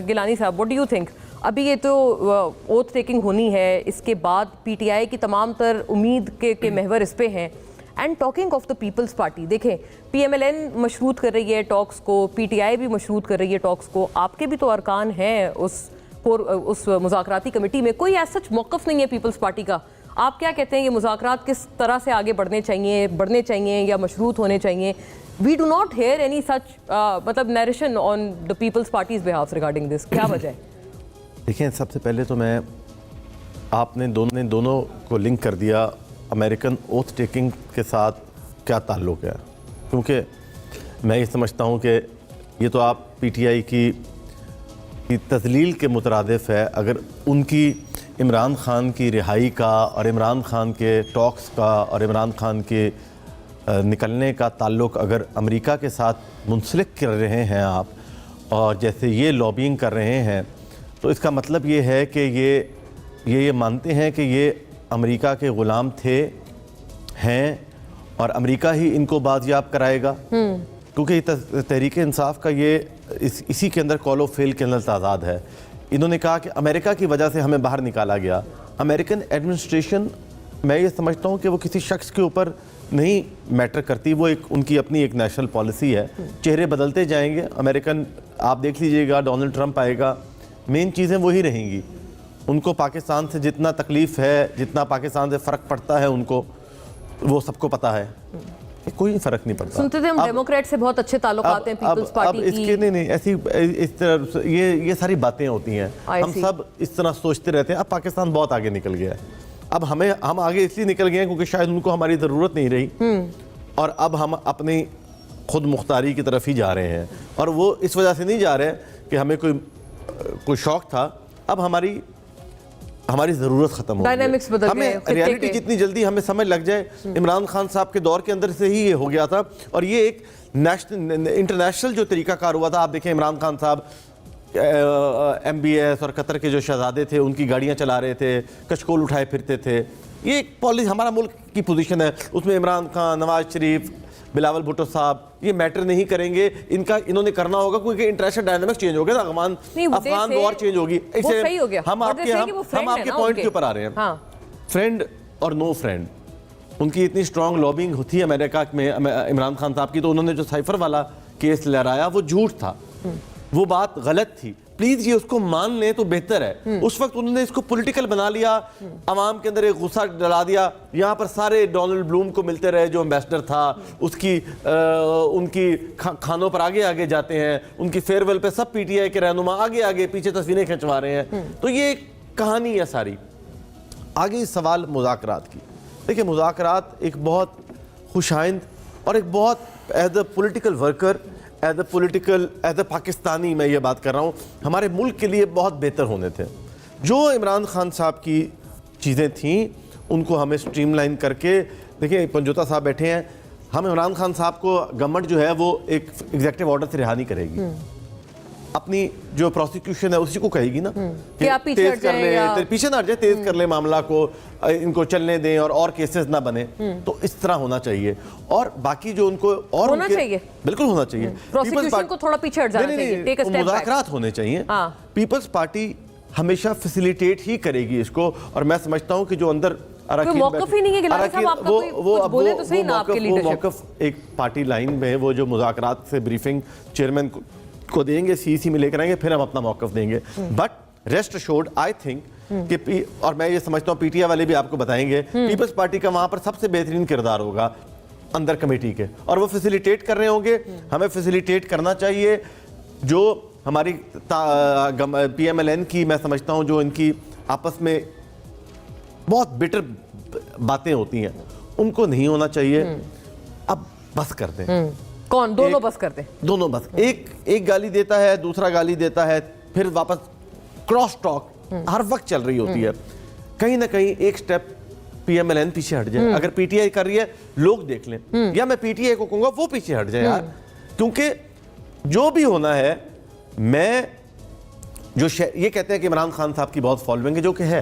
گیلانی صاحب what do you think ابھی یہ تو اوتھ ٹیکنگ ہونی ہے, اس کے بعد پی ٹی آئی کی تمام تر امید کے محور اس پہ ہیں. And talking of the Peoples Party, دیکھیں پی ایم ایل این مشروط کر رہی ہے ٹاکس کو, پی ٹی آئی بھی مشروط کر رہی ہے ٹاکس کو, آپ کے بھی تو ارکان ہیں اس مذاکراتی کمیٹی میں, کوئی ایسا موقف نہیں ہے پیپلز پارٹی کا. آپ کیا کہتے ہیں یہ مذاکرات کس طرح سے آگے بڑھنے چاہیے یا مشروط ہونے چاہیے؟ We do not hear any such مطلب narration on the people's party's behalf regarding this. کیا وجہ ہے؟ دیکھیں, سب سے پہلے تو آپ نے دونوں کو لنک کر دیا امریکن اوتھ ٹیکنگ کے ساتھ کیا تعلق ہے, کیونکہ میں یہ سمجھتا ہوں کہ یہ تو آپ پی ٹی آئی کی تذلیل کے مترادف ہے. اگر ان کی عمران خان کی رہائی کا اور عمران خان کے ٹاکس کا اور عمران خان کے نکلنے کا تعلق اگر امریکہ کے ساتھ منسلک کر رہے ہیں آپ, اور جیسے یہ لابینگ کر رہے ہیں, تو اس کا مطلب یہ ہے کہ یہ مانتے ہیں کہ یہ امریکہ کے غلام ہیں اور امریکہ ہی ان کو بازیاب کرائے گا. کیونکہ یہ تحریک انصاف کا یہ اسی کے اندر کال و فیل کے اندر تعداد ہے. انہوں نے کہا کہ امریکہ کی وجہ سے ہمیں باہر نکالا گیا. امریکن ایڈمنسٹریشن, میں یہ سمجھتا ہوں کہ وہ کسی شخص کے اوپر نہیں میٹر کرتی, وہ ان کی اپنی ایک نیشنل پالیسی ہے. چہرے بدلتے جائیں گے امریکن, آپ دیکھ لیجئے گا ڈونلڈ ٹرمپ آئے گا, مین چیزیں وہی رہیں گی. ان کو پاکستان سے جتنا تکلیف ہے, جتنا پاکستان سے فرق پڑتا ہے ان کو, وہ سب کو پتہ ہے, کوئی فرق نہیں پڑتا. سنتے تھے ہم ڈیموکریٹ سے بہت اچھے تعلقات ہیں پیپلز پارٹی کی. اس کے نہیں ایسی اس طرح یہ ساری باتیں ہوتی ہیں, ہم سب اس طرح سوچتے رہتے ہیں. اب پاکستان بہت آگے نکل گیا ہے. اب ہم آگے اس لیے نکل گئے ہیں کیونکہ شاید ان کو ہماری ضرورت نہیں رہی, اور اب ہم اپنی خود مختاری کی طرف ہی جا رہے ہیں. اور وہ اس وجہ سے نہیں جا رہے کہ ہمیں کوئی شوق تھا, اب ہماری ضرورت ختم ہو گئی. ہمیں ریالٹی جتنی جلدی ہمیں سمجھ لگ جائے, عمران خان صاحب کے دور کے اندر سے ہی یہ ہو گیا تھا, اور یہ ایک انٹرنیشنل جو طریقہ کار ہوا تھا. آپ دیکھیں عمران خان صاحب ایم بی ایس اور قطر کے جو شہزادے تھے ان کی گاڑیاں چلا رہے تھے, کچکول اٹھائے پھرتے تھے. یہ ایک پالیسی ہمارا ملک کی پوزیشن ہے, اس میں عمران خان, نواز شریف, بلاول بھٹو صاحب یہ میٹر نہیں کریں گے. انہوں نے کرنا ہوگا کیونکہ انٹرنیشنل ڈائنامکس چینج ہو گیا, افغان وار چینج ہوگی. ہم آپ کے پوائنٹ کے اوپر آ رہے ہیں, فرینڈ اور نو فرینڈ. ان کی اتنی اسٹرانگ لابنگ تھی امریکہ میں عمران خان صاحب کی, تو انہوں نے جو سائفر والا کیس لہرایا وہ جھوٹ تھا, وہ بات غلط تھی. پلیز یہ اس کو مان لیں تو بہتر ہے. اس وقت انہوں نے اس کو پولیٹیکل بنا لیا, عوام کے اندر ایک غصہ ڈلا دیا. یہاں پر سارے ڈونلڈ بلوم کو ملتے رہے جو ایمبیسڈر تھا, ان کی کھانوں پر آگے جاتے ہیں, ان کی فیئر ویل پہ سب پی ٹی آئی کے رہنما آگے پیچھے تصویریں کھنچوا رہے ہیں. تو یہ ایک کہانی ہے ساری. آگے سوال مذاکرات کی. دیکھیں مذاکرات ایک بہت خوش آئند اور ایک بہت as a political worker, as a Pakistani میں یہ بات کر رہا ہوں, ہمارے ملک کے لیے بہت بہتر ہونے تھے. جو عمران خان صاحب کی چیزیں تھیں ان کو ہمیں سٹریم لائن کر کے, دیکھیں پنجوتا صاحب بیٹھے ہیں, ہم عمران خان صاحب کو گورنمنٹ جو ہے وہ ایک ایگزیکٹو آرڈر سے رہا نہیں کرے گی. اپنی جو پروسیکیوشن ہے اسی کو کہے گی نا کہ تیز کر لے, پیچھے نہ ہٹ جائے, تیز کر لے معاملہ کو, ان کو چلنے دیں اور کیسز نہ بنے. تو اس طرح ہونا چاہیے. اور باقی جو ان کو اور ہونا چاہیے, بالکل ہونا چاہیے, پروسیکیوشن کو تھوڑا پیچھے ہٹ جانا چاہیے, مذاکرات ہونے چاہیے. پیپلز پارٹی ہمیشہ فیسیلیٹیٹ ہی کرے گی اس کو. اور میں سمجھتا ہوں کہ جو اندر موقف ہی نہیں ہے گیلانی صاحب آپ کا, کوئی بولے تو صحیح نا آپ کی لیڈرشپ. موقف ایک پارٹی لائن میں وہ جو مذاکرات سے بریفنگ چیئرمین کو دیں گے, سی سی میں لے کر آئیں گے, پھر ہم اپنا موقف دیں گے. But rest assured I think کہ, اور میں یہ سمجھتا ہوں پی ٹی آئی والے بھی آپ کو بتائیں گے, پیپلز پارٹی کا وہاں پر سب سے بہترین کردار ہوگا اندر کمیٹی کے, اور وہ فیسیلیٹیٹ کر رہے ہوں گے. ہمیں فیسیلیٹیٹ کرنا چاہیے. جو ہماری پی ایم ایل این کی میں سمجھتا ہوں جو ان کی آپس میں بہت بیٹر باتیں ہوتی ہیں ان کو نہیں ہونا چاہیے. اب بس کر دیں. کون؟ دونوں بس کرتے ہیں, دونوں بس. ایک گالی دیتا ہے, دوسرا گالی دیتا ہے, پھر واپس کراس ٹاک ہر وقت چل رہی ہوتی ہے. کہیں نہ کہیں ایک step P M L N پیچھے ہٹ جائے. اگر پی ٹی آئی کر رہی ہے لوگ دیکھ لیں, یا میں پی ٹی آئی کو کہوں گا وہ پیچھے ہٹ جائے یار. کیونکہ جو بھی ہونا ہے, میں جو یہ کہتے ہیں کہ عمران خان صاحب کی بہت فالوئنگ ہے, جو کہ ہے,